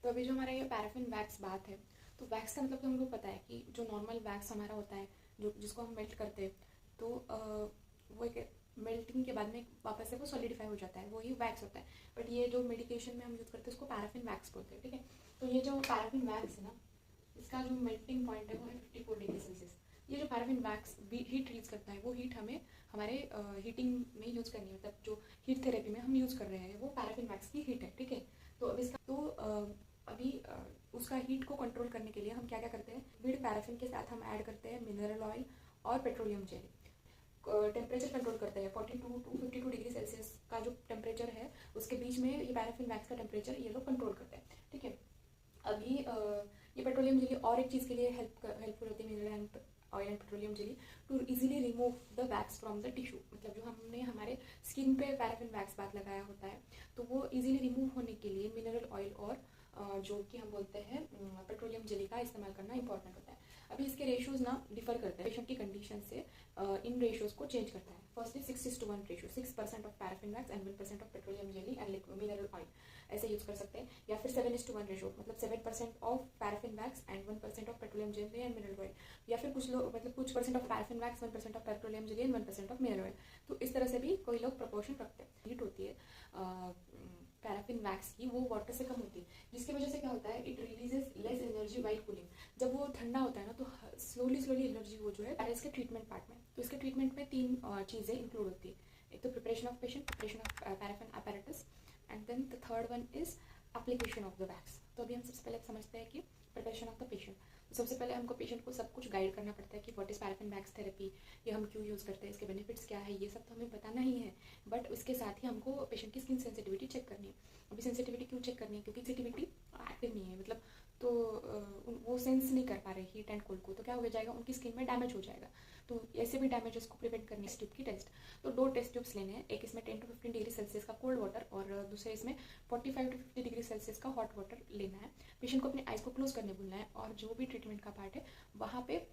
तो अभी जो हमारा ये पैराफिन वैक्स बात है, तो वैक्स का मतलब तो हमको पता है कि जो नॉर्मल वैक्स हमारा होता है, जो जिसको हम मेल्ट करते हैं, तो वो एक मेल्टिंग के बाद में वापस से वो सॉलिडिफाई हो जाता है, वही वैक्स होता है। बट ये जो मेडिकेशन में हम यूज़ करते हैं उसको पैराफिन वैक्स बोलते हैं, ठीक है। तो ये जो पैराफिन वैक्स है ना, इसका जो मेल्टिंग पॉइंट है वो है 54 डिग्री सेल्सियस। ये जो पैराफिन वैक्स हीट रिलीज करता है, वो हीट हमें हमारे हीटिंग में यूज़ करनी है, मतलब जो हीट थेरेपी में हम यूज़ कर रहे हैं वो पैराफिन वैक्स की हीट है, ठीक है। तो अब इसका तो अभी उसका हीट को कंट्रोल करने के लिए हम क्या क्या करते हैं, विद पैराफिन के साथ हम ऐड करते हैं मिनरल ऑयल और पेट्रोलियम जेली। टेम्परेचर कंट्रोल करते हैं 42 टू 52 डिग्री सेल्सियस का जो टेम्परेचर है उसके बीच में ये पैराफिन वैक्स का टेम्परेचर ये लोग कंट्रोल करते हैं, ठीक है। अभी ये पेट्रोलियम जेली और एक चीज़ के लिए हेल्पफुल होती है, mineral and oil and petroleum jelly, to easily remove the wax from the tissue. मतलब जो हमने हमारे स्किन पे पैराफिन वैक्स बात लगाया होता है, तो वो इजीली रिमूव होने के लिए मिनरल ऑयल और जो कि हम बोलते हैं पेट्रोलियम जेली का इस्तेमाल करना इंपॉर्टेंट होता है। अभी इसके रेशोज ना डिफर करते हैं पेशेंट की कंडीशन से, इन रेशोज को चेंज करता है। Firstly 6:1 ratio, 6% of paraffin wax and 1% of petroleum jelly and mineral oil, ऐसे यूज कर सकते हैं। या फिर 7:1 रेशो, मतलब 7% of paraffin wax and 1% of petroleum jelly and mineral oil. या फिर कुछ लोग मतलब कुछ percent of paraffin wax, 1% of petroleum jelly and 1% of mineral oil. तो इस तरह से भी कोई लोग प्रोपोर्शन रखते हैं। हीट होती है पैराफिन वैक्स की, वो वाटर से कम होती है, जिसकी वजह से क्या होता है, it releases less energy while cooling. जब वो ठंडा होता है ना, तो स्लोली एनर्जी वो जो है इसके ट्रीटमेंट पार्ट में। तो इसके ट्रीटमेंट में 3 चीज़ें इंक्लूड होती है। एक तो preparation of patient, preparation of paraffin apparatus, and then the third one is application of the wax. तो अभी हम सबसे पहले समझते हैं कि प्रिपरेशन ऑफ द पेशेंट। तो सबसे पहले हमको पेशेंट को सब कुछ गाइड करना पड़ता है कि what is paraffin wax therapy, ये हम क्यों यूज़ करते हैं, इसके बेनिफिट्स क्या है, ये सब तो हमें पता नहीं है। बट उसके साथ ही हमको पेशेंट की स्किन सेंसिटिविटी चेक करनी है। अभी सेंसिटिविटी क्यों चेक करनी है, क्योंकि सेंसिटिविटी एक्टिव नहीं है, मतलब तो वो सेंस नहीं कर पा रहे हीट एंड कोल्ड को, तो क्या हो जाएगा, उनकी स्किन में डैमेज हो जाएगा। तो ऐसे भी डैमेजेस को प्रिवेंट करने इस ट्यूब की टेस्ट। तो 2 टेस्ट ट्यूब्स लेने हैं, एक इसमें 10 to 15 डिग्री सेल्सियस का कोल्ड वाटर और दूसरे इसमें 45 to 50 डिग्री सेल्सियस का हॉट वाटर लेना है। पेशेंट को अपने आइज को क्लोज करने बोलना है, और जो भी ट्रीटमेंट का पार्ट है वहाँ पे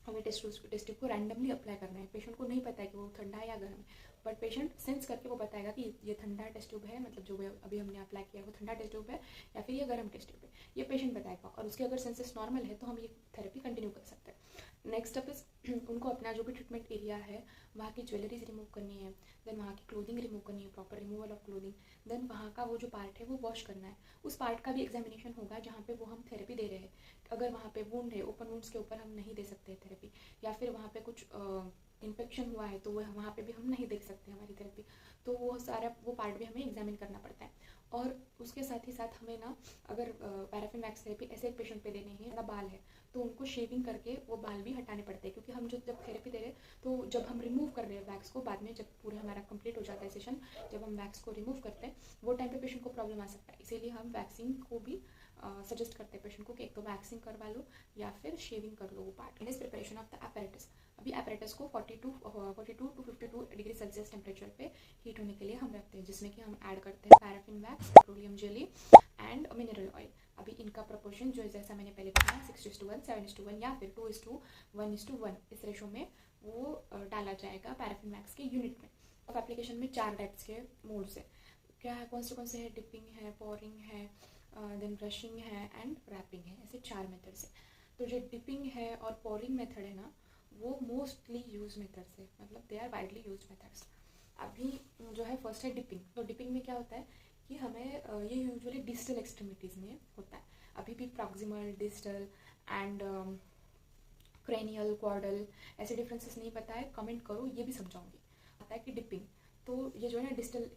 हमें टेस्ट ट्यूब को रैंडमली अप्लाई करना है। पेशेंट को नहीं पता है कि वो ठंडा है या गर्म है, बट पेशेंट सेंस करके वो बताएगा कि ये ठंडा टेस्ट ट्यूब है, मतलब जो अभी हमने अप्लाई किया है वो ठंडा टेस्ट ट्यूब है या फिर ये गर्म टेस्ट ट्यूब है, ये पेशेंट बताएगा। और उसके अगर सेंसेस नॉर्मल है तो हम ये थेरेपी कंटिन्यू कर सकते हैं। नेक्स्ट स्टेप इज उनको अपना जो भी ट्रीटमेंट एरिया है वहाँ की ज्वेलरीज रिमूव करनी है, देन वहाँ की क्लोथिंग रिमूव करनी है, proper removal of clothing, then वहाँ का वो जो पार्ट है वो वॉश करना है। उस पार्ट का भी एग्जामिनेशन होगा जहाँ पे वो हम थेरेपी दे रहे हैं। अगर वहाँ पे वुंड है, ओपन वुंड्स के ऊपर हम नहीं दे सकते थेरेपी, या फिर वहाँ पे कुछ इन्फेक्शन हुआ है तो वो वहाँ पे भी हम नहीं देख सकते हमारी थेरेपी। तो वो सारा वो पार्ट भी हमें एग्जामिन करना पड़ता है। और उसके साथ ही साथ हमें ना, अगर पैराफिन वैक्स थेरेपी ऐसे एक पेशेंट पे देनी है, बाल है, तो उनको शेविंग करके वो बाल भी हटाने पड़ते हैं, क्योंकि हम जब थेरेपी दे रहे हैं, तो जब हम रिमूव कर रहे हैं वैक्स को, बाद में जब पूरा हमारा कंप्लीट हो जाता है सेशन, जब हम वैक्स को रिमूव करते हैं वो टाइम पे पेशेंट को प्रॉब्लम आ सकता है। इसीलिए हम वैक्सिंग को भी सजेस्ट करते हैं पेशेंट को कि एक तो वैक्सिंग करवा लो या फिर शेविंग कर लो वो part. Is preparation of the apparatus। अभी apparatus को 42 to 52 डिग्री सेल्सियस टेम्परेचर पे हीट होने के लिए हम रखते हैं, जिसमें कि हम ऐड करते हैं paraffin wax, petroleum jelly and mineral oil. अभी इनका प्रोपोर्शन जो जैसा मैंने पहले बताया 6:1, 7:1 या फिर 2:1:1 इस रेशो में वो डाला जाएगा पैराफिन वैक्स के यूनिट में। अब एप्लीकेशन में 4 टाइप्स के मोड्स है, क्या है, कौन से है, डिपिंग है, पोरिंग है, देन ब्रशिंग है एंड रैपिंग है, ऐसे 4 मेथड्स है। तो जो डिपिंग है और पोरिंग मेथड है ना, वो मोस्टली यूज मेथड्स है, मतलब they are widely use methods. अभी जो है फर्स्ट है डिपिंग। तो डिपिंग में क्या होता है कि हमें ये यूजुअली डिस्टल एक्सट्रीमिटीज़ में होता है। अभी भी प्रॉक्सिमल, डिस्टल एंड क्रेनियल, क्वार्डल, ऐसे डिफरेंसेस नहीं पता है, कमेंट करो, ये भी समझाऊंगी। आता है कि डिपिंग, तो ये जो है ना डिस्टल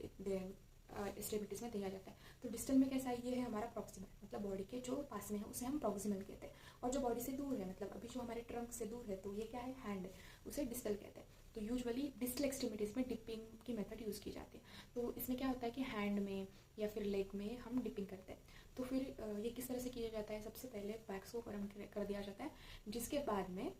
एक्सट्रीमिटीज़ में दिया जाता है। तो डिस्टल में कैसा है, ये है हमारा प्रॉक्सिमल, मतलब बॉडी के जो पास में है उसे हम प्रॉक्सिमल कहते हैं। और जो बॉडी से दूर है, मतलब अभी जो हमारे ट्रंक से दूर है, तो ये क्या है, हैंड, उसे डिस्टल कहते हैं। तो यूजुअली डिस्टल एक्सट्रीमिटीज़ में डिपिंग की मेथड यूज़ की जाती है। तो इसमें क्या होता है कि हैंड में या फिर लेग में हम डिपिंग करते हैं। तो फिर ये किस तरह से किया जाता है, सबसे पहले वैक्स को गर्म कर दिया जाता है, जिसके बाद में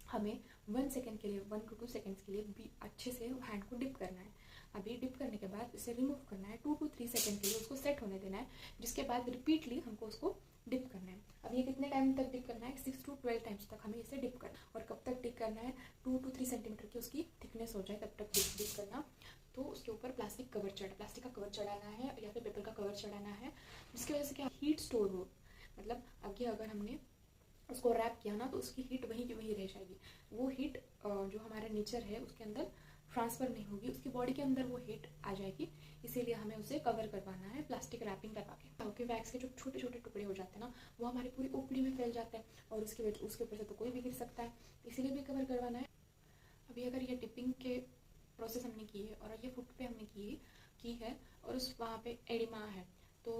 हमें 1 सेकेंड के लिए, 1 to 2 सेकेंड्स के लिए भी अच्छे से हैंड को डिप करना है। अभी डिप करने के बाद इसे रिमूव करना है, 2 to 3 सेकंड के लिए उसको सेट होने देना है, जिसके बाद रिपीटली हमको उसको डिप करना है। अब ये कितने टाइम तक डिप करना है? 6 to 12 टाइम्स तक हमें इसे डिप करना है। और कब तक डिप करना है? 2 to 3 सेंटीमीटर की उसकी थिकनेस हो जाए तब तक डिप करना। तो उसके ऊपर प्लास्टिक का कवर चढ़ाना है या फिर पेपर का कवर चढ़ाना है, जिसकी वजह से क्या हीट स्टोर हो, मतलब आगे अगर हमने उसको रैप किया ना तो उसकी हीट वहीं की वहीं रह जाएगी। वो हीट जो हमारा नेचर है उसके अंदर ट्रांसफ़र नहीं होगी, उसकी बॉडी के अंदर वो हीट आ जाएगी। इसीलिए हमें उसे कवर करवाना है प्लास्टिक रैपिंग करवा के। क्योंकि वैक्स के जो छोटे छोटे टुकड़े हो जाते हैं ना, वो हमारी पूरी ओपड़ी में फैल जाते हैं और उसके ऊपर से तो कोई भी गिर सकता है, इसीलिए भी कवर करवाना है। अभी अगर ये डिपिंग के प्रोसेस हमने की है और ये फुट पे हमने की है और उस वहाँ पे एडिमा है, तो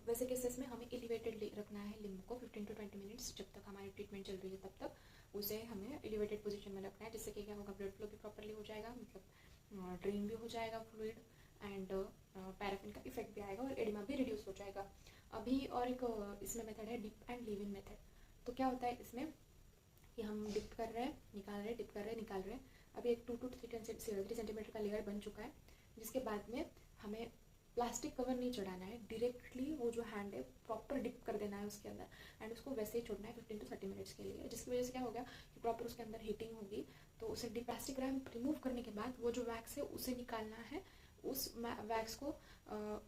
वैसे केसेस में हमें एलिवेटेड रखना है लिम्ब को 15 to 20 मिनट्स। जब तक हमारी ट्रीटमेंट चल रही है तब तक उसे हमें एलिवेटेड पोजीशन में रखना है, जिससे कि क्या होगा, ब्लड फ्लो भी प्रॉपरली हो जाएगा, मतलब ड्रेन भी हो जाएगा फ्लूइड, एंड पैराफिन का इफेक्ट भी आएगा और एडिमा भी रिड्यूस हो जाएगा। अभी और एक इसमें मेथड है dip and leave in method. तो क्या होता है इसमें कि हम डिप कर रहे हैं, निकाल रहे हैं, डिप कर रहे हैं, निकाल रहे हैं। अभी एक 2 to 3 सेंटीमीटर का लेयर बन चुका है, जिसके बाद में हमें प्लास्टिक कवर नहीं चढ़ाना है, डायरेक्टली वो जो हैंड है प्रॉपर डिप कर देना है उसके अंदर, एंड उसको वैसे ही छोड़ना है 15 to 30 मिनट्स के लिए, जिसकी वजह से क्या हो गया कि प्रॉपर उसके अंदर हीटिंग होगी। तो उसे प्लास्टिक रैप रिमूव करने के बाद वो जो वैक्स है उसे निकालना है, उस वैक्स को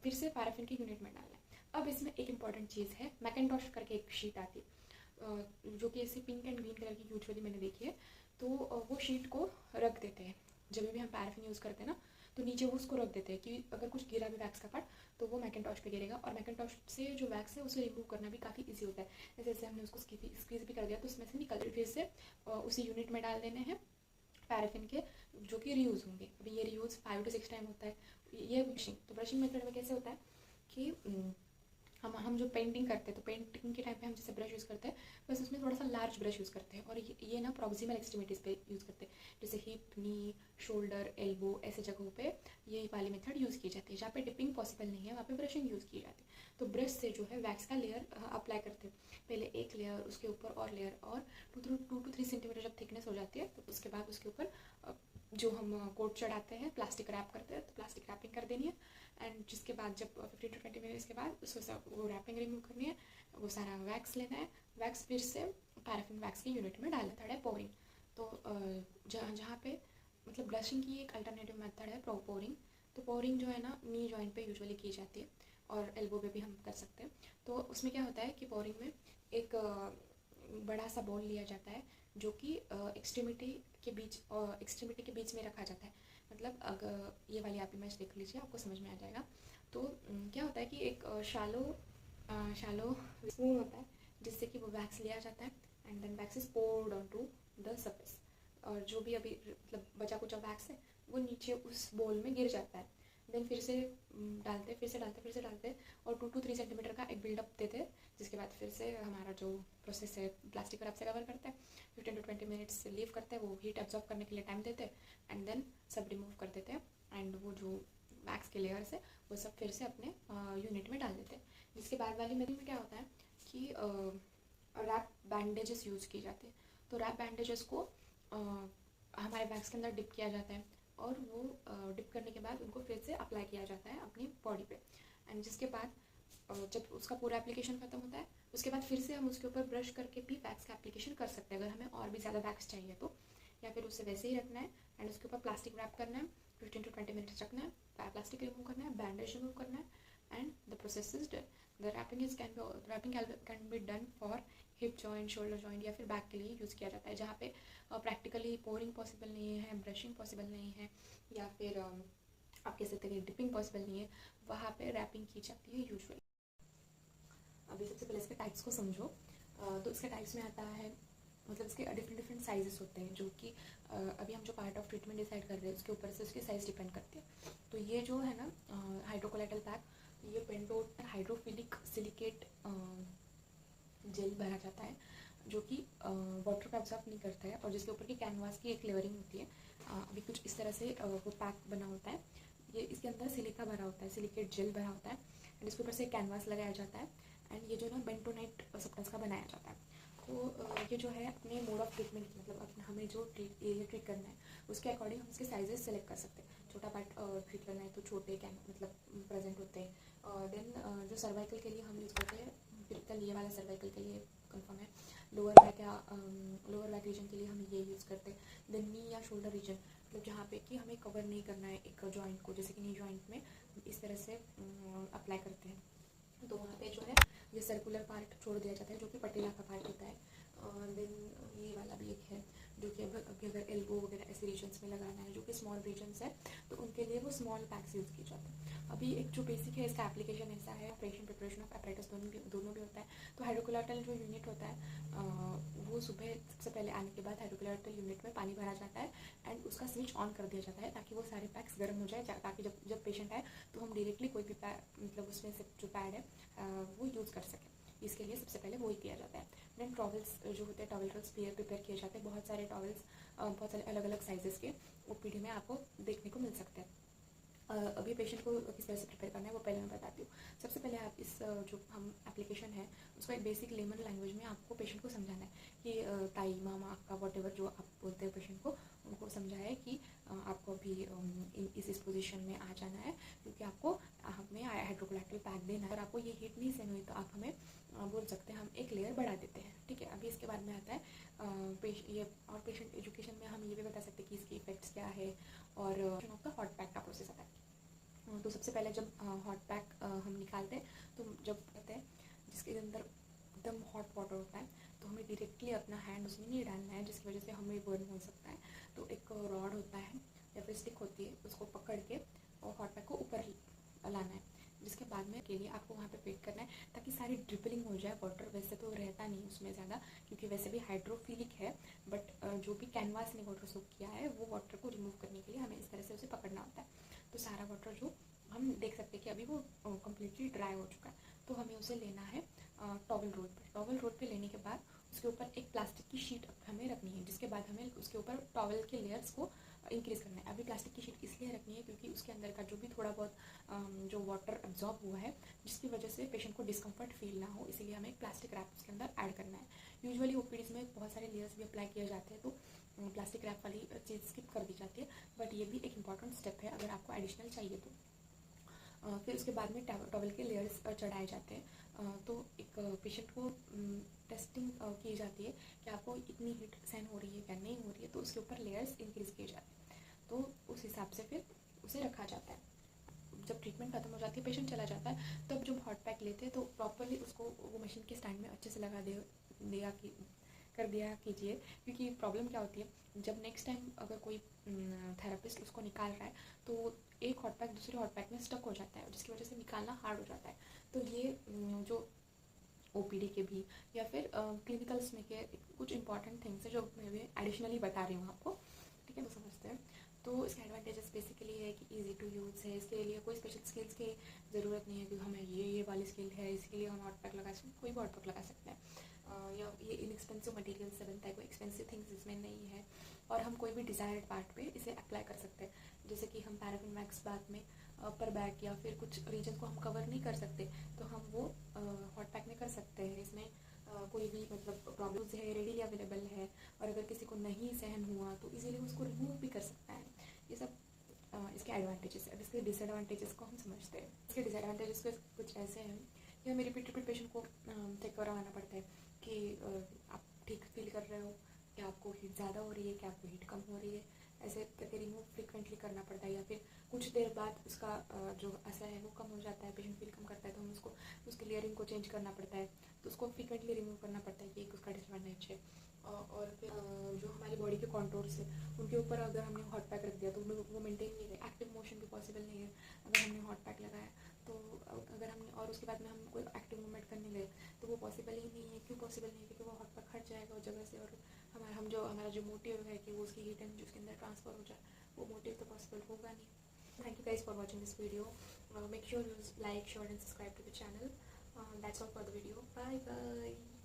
फिर से पैराफिन की यूनिट में डालना है। अब इसमें एक इंपॉर्टेंट चीज़ है, मैकेंटॉश करके एक शीट आती है जो कि ऐसे पिंक एंड ग्रीन कलर की यूजुअली मैंने देखी है। तो वो शीट को रख देते हैं जब भी हम पैराफिन यूज़ करते हैं ना, तो नीचे वो उसको रख देते हैं कि अगर कुछ गिरा भी वैक्स का पार्ट तो वो मैकेंटॉश पे गिरेगा, और मैकेंटॉश से जो वैक्स है उसे रिमूव करना भी काफ़ी इजी होता है। जैसे जैसे हमने उसको स्क्वीज भी कर दिया तो उसमें से निकल फिर से उसी यूनिट में डाल देने हैं पैराफिन के, जो कि रीयूज़ होंगे। अभी ये रीयूज़ 5 to 6 टाइम होता है। ये ब्रशिंग, तो ब्रशिंग मेथड में कैसे होता है कि हम जो पेंटिंग करते हैं तो पेंटिंग के टाइम पे हम जैसे ब्रश यूज़ करते हैं, बस उसमें थोड़ा सा लार्ज ब्रश यूज़ करते हैं, और ये ना प्रॉक्सिमल एक्सट्रीमिटीज़ पे यूज़ करते हैं, जैसे हिप, नी, शोल्डर, एल्बो, ऐसे जगहों पे ये वाली मेथड यूज़ की जाती है। जहाँ पे डिपिंग पॉसिबल नहीं है वहाँ पे ब्रशिंग यूज़ की जाती है। तो ब्रश से जो है वैक्स का लेयर अप्लाई करते हैं, पहले एक लेयर, उसके ऊपर और लेयर, और 2 to 3 सेंटीमीटर जब थिकनेस हो जाती है तो उसके बाद उसके ऊपर जो हम कोट चढ़ाते हैं, प्लास्टिक रैप करते हैं, तो प्लास्टिक रैपिंग कर देनी है। एंड जिसके बाद जब 15 to 20 मिनट्स के बाद उसको सब वो रैपिंग रिमूव करनी है, वो सारा वैक्स लेना है, वैक्स फिर से पैराफिन वैक्स की यूनिट में डालना है पोरिंग। तो जहाँ पे मतलब ब्लशिंग की एक अल्टरनेटिव मेथड है पोरिंग। तो पोरिंग जो है ना नी जॉइंट पे यूजुअली की जाती है और एल्बो पे भी हम कर सकते हैं। तो उसमें क्या होता है कि पोरिंग में एक बड़ा सा बॉल लिया जाता है जो कि एक्सट्रीमिटी के बीच में रखा जाता है। मतलब अगर ये वाली आप इमेज देख लीजिए आपको समझ में आ जाएगा। तो क्या होता है कि एक शालो स्पून होता है जिससे कि वो वैक्स लिया जाता है, and then wax is poured on to the surface, और जो भी अभी मतलब बचा कुचा वैक्स है वो नीचे उस बोल में गिर जाता है। देन फिर से डालते और 2 to 3 सेंटीमीटर का एक बिल्डअप देते हैं, जिसके बाद फिर से हमारा जो प्रोसेस है प्लास्टिक रैप से कवर करते हैं, 15 to 20 मिनट्स लीव करते हैं, वो हीट एब्जॉर्ब करने के लिए टाइम देते हैं, एंड देन सब रिमूव कर देते हैं, एंड वो जो वैक्स के लेयर्स है वो सब फिर से अपने यूनिट में डाल देते हैं। जिसके बाद वाली मेथड में क्या होता है कि रैप बैंडेजेस यूज़ की जाती है। तो रैप बैंडेजेस को हमारे वैक्स के अंदर डिप किया जाता है, और वो डिप करने के बाद उनको फिर से अप्लाई किया जाता है अपनी बॉडी पे, एंड जिसके बाद जब उसका पूरा एप्लीकेशन खत्म होता है उसके बाद फिर से हम उसके ऊपर ब्रश करके भी वैक्स का एप्लीकेशन कर सकते हैं अगर हमें और भी ज़्यादा वैक्स चाहिए तो, या फिर उसे वैसे ही रखना है एंड उसके ऊपर प्लास्टिक रैप करना है, 15 to 20 मिनट्स रखना है, प्लास्टिक रिमूव करना है, बैंडेज रिमूव करना है, and the process is done. The wrapping can be done for hip joint, shoulder joint या फिर बैक के लिए यूज़ किया जाता है, जहाँ पे प्रैक्टिकली पोरिंग पॉसिबल नहीं है, ब्रशिंग पॉसिबल नहीं है, या फिर आप कह सकते हैं डिपिंग पॉसिबल नहीं है, वहाँ पे रैपिंग की जाती है यूजुअली। अभी सबसे पहले इसके टाइप्स को समझो। तो इसके टाइप्स में आता है, मतलब इसके डिफरेंट साइजेस होते हैं, जो कि अभी हम जो पार्ट ऑफ ट्रीटमेंट डिसाइड कर रहे हैं उसके ऊपर से उसकी साइज़ डिपेंड करती है। तो ये जो है ना हाइड्रोकोलाइटल पैक, ये पेंटो हाइड्रोफिलिक सिलिकेट जेल भरा जाता है, जो कि वाटर को एब्जॉर्ब नहीं करता है, और जिसके ऊपर की कैनवास की एक लेवरिंग होती है। अभी कुछ इस तरह से वो पैक बना होता है। ये इसके अंदर सिलिका भरा होता है, सिलिकेट जेल भरा होता है, एंड इसके ऊपर से कैनवास लगाया जाता है, एंड ये जो ना बेंटोनाइट सब्सटेंस का बनाया जाता है। तो ये जो है अपने मोड ऑफ ट्रीटमेंट मतलब अपना हमें जो एरिया ट्रीट करना है उसके अकॉर्डिंग हम उसके साइजेस सेलेक्ट कर सकते हैं। छोटा पार्ट ट्रीट करना है तो छोटे कैन मतलब प्रेजेंट होते हैं। देन जो सर्वाइकल के लिए हम यूज़ करते हैं, फिर ये वाला सर्वाइकल के लिए कंफर्म है। लोअर बैक या लोअर बैक रीजन के लिए हम ये यूज़ करते हैं। देन नी या शोल्डर रीजन मतलब जहाँ पे कि हमें कवर नहीं करना है एक जॉइंट को, जैसे कि नी जॉइंट में इस तरह से अप्लाई करते हैं, तो वहाँ पे जो है ये सर्कुलर पार्ट छोड़ दिया जाता है जो कि पटेला का पार्ट होता है। देन ये वाला भी एक है जो कि अभी अगर एल्बो वगैरह ऐसे रीजन्स में लगाना है जो कि स्मॉल रीजन्स है तो उनके लिए वो स्मॉल पैक्स यूज़ किए जाते हैं। अभी एक जो बेसिक है इसका एप्लीकेशन ऐसा है, ऑपरेशन प्रिपरेशन ऑफ एपरेटस दोनों भी होता है। तो हाइड्रोकोलाटल जो यूनिट होता है वो सुबह सबसे पहले आने के बाद हाइड्रोकोलाटल यूनिट में पानी भरा जाता है एंड उसका स्विच ऑन कर दिया जाता है ताकि वो सारे पैक्स गर्म हो जाए, ताकि जब पेशेंट आए तो हम डायरेक्टली कोई भी मतलब उसमें से जो पैड है वो यूज़ कर सकें। इसके लिए सबसे पहले वही किया जाता है। देन टॉवल्स जो होते हैं, टॉवल रोल्स प्रिपेयर किए जाते हैं। बहुत सारे टॉवल्स बहुत सारे अलग अलग साइजेस के ओपीडी में आपको देखने को मिल सकते हैं। अभी पेशेंट को किस तरह से प्रिपेयर करना है वो पहले मैं बताती हूँ। सबसे पहले आप इस जो हम एप्लीकेशन है उसको एक बेसिक लेमन लैंग्वेज में आपको पेशेंट को समझाना है कि ताई मामा आपका वॉट एवर जो आप बोलते हैं पेशेंट को, उनको समझाए कि आपको अभी इस पोजीशन में आ जाना है क्योंकि आपको हमें हाइड्रोकोलैटरल पैक देना है। अगर आपको ये हीट नहीं सहन हुई तो आप हमें बोल सकते हैं, हम एक लेयर बढ़ा देते हैं, ठीक है। अभी इसके बाद में आता है ये और पेशेंट एजुकेशन में हम ये भी बता सकते हैं कि इसके इफेक्ट्स क्या है और आपका हॉट पैक का प्रोसेस आता है। तो सबसे पहले जब हॉट पैक हम निकालते हैं तो जब कहते हैं जिसके अंदर एकदम हॉट वाटर होता है तो हमें डायरेक्टली अपना हैंड उसमें नहीं डालना है जिसकी वजह से हमें बर्न हो सकता है। तो एक रॉड होता है या फिर स्टिक होती है, उसको पकड़ के और हॉट पैक को ऊपर लाना है, जिसके बाद में के लिए आपको वहाँ पे वेट करना है ताकि सारी ड्रिपलिंग हो जाए। वाटर वैसे तो रहता नहीं उसमें ज़्यादा क्योंकि वैसे भी हाइड्रोफिलिक है, बट जो भी कैनवास ने वाटर सोक किया है वो वाटर को रिमूव करने के लिए हमें इस तरह से उसे पकड़ना होता है। तो सारा वाटर जो हम देख सकते हैं कि अभी वो कम्प्लीटली ड्राई हो चुका है, तो हमें उसे लेना है टॉवल रोल पर। टॉवल रोल पे लेने के बाद उसके ऊपर एक प्लास्टिक की शीट हमें रखनी है, जिसके बाद हमें उसके ऊपर टॉवल के लेयर्स को इंक्रीज़ करना है। अभी प्लास्टिक की शीट इसलिए रखनी है क्योंकि उसके अंदर का जो भी थोड़ा बहुत जो वाटर एब्जॉर्ब हुआ है जिसकी वजह से पेशेंट को डिस्कम्फर्ट फील ना हो, इसीलिए हमें एक प्लास्टिक रैप उसके अंदर ऐड करना है। यूजुअली ओपीडीज में बहुत सारे लेयर्स भी अप्लाई किए जाते हैं तो प्लास्टिक रैप वाली चीज़ स्किप कर दी जाती है, बट ये भी एक इंपॉर्टेंट स्टेप है अगर आपको एडिशनल चाहिए तो। फिर उसके बाद में टॉवल के लेयर्स चढ़ाए जाते हैं। तो एक पेशेंट को टेस्टिंग की जाती है कि आपको इतनी हीट सहन हो रही है क्या नहीं हो रही है, तो उसके ऊपर लेयर्स इंक्रीज़ किए जाते हैं, तो उस हिसाब से फिर उसे रखा जाता है। जब ट्रीटमेंट खत्म हो जाती है, पेशेंट चला जाता है, तब जब हॉट पैक लेते हैं तो प्रॉपरली उसको वो मशीन के स्टैंड में अच्छे से लगा दिया कर दिया कीजिए, क्योंकि प्रॉब्लम क्या होती है जब नेक्स्ट टाइम अगर कोई थेरेपिस्ट उसको निकाल रहा है तो एक हॉट पैक दूसरे हॉट पैक में स्टक हो जाता है जिसकी वजह से निकालना हार्ड हो जाता है। तो ये जो ओपीडी के भी या फिर क्लिनिकल्स में के कुछ इंपॉर्टेंट थिंग्स है जो मैं भी एडिशनली बता रही हूँ आपको, ठीक है, तो समझते हैं। तो इसके एडवांटेजेस बेसिकली है कि इजी टू यूज़ है, इसके लिए कोई स्पेशल स्किल्स की ज़रूरत नहीं है कि हमें ये वाली स्किल है इसके लिए हम हॉट पैक लगा सकते हैं, कोई भी हॉट पैक लगा सकते हैं। या ये इनएक्सपेंसिव मटेरियल से बनता है, कोई एक्सपेंसिव थिंग्स इसमें नहीं है, और हम कोई भी डिज़ायर्ड पार्ट पे इसे अप्लाई कर सकते हैं। जैसे कि हम पैराफिन वैक्स बाद में अपर बैक या फिर कुछ रीजन को हम कवर नहीं कर सकते तो हम वो हॉट पैक में कर सकते हैं। इसमें कोई भी मतलब प्रॉब्लम्स है रेडीली अवेलेबल है, और अगर किसी को नहीं सहन हुआ तो इजीली उसको रिमूव भी कर सकता है। ये सब इसके एडवांटेजेस है। अब इसके डिसएडवांटेजेस को हम समझते हैं। इसके डिसएडवांटेजेस कुछ ऐसे हैं कि हमें रिपीट पेशेंट को चेक करवाना पड़ता है कि आप ठीक फील कर रहे हो, क्या आपको हीट ज़्यादा हो रही है, क्या आपको हीट कम हो रही है, ऐसे करके रिमूव फ्रिक्वेंटली करना पड़ता है। या फिर कुछ देर बाद उसका जो असर है वो कम हो जाता है, पेशेंट फील कम करता है तो हम उसको उसके लेयरिंग को चेंज करना पड़ता है, तो उसको फ्रिक्वेंटली रिमूव करना पड़ता है, कि एक उसका डिसएडवांटेज है। और फिर जो हमारी बॉडी के कॉन्टोर्स है उनके ऊपर अगर हमने हॉट पैक रख दिया तो वो मेंटेन नहीं रहे, एक्टिव मोशन भी पॉसिबल नहीं है अगर हमने हॉट पैक लगाया तो। अगर हमने और उसके बाद में हम कोई एक्टिव मूवमेंट करने गए तो वो पॉसिबल ही नहीं है। क्यों पॉसिबल नहीं है? क्योंकि वो हॉट पैक हट जाएगा उस जगह से, और हमारा जो मोटिव है कि वो उसकी हीट एनर्जी उसके अंदर ट्रांसफर हो जाए, वो मोटिव तो पॉसिबल होगा नहीं। Thank you guys for watching this video. Make sure you like, share and subscribe to the channel. That's all for the video. Bye bye.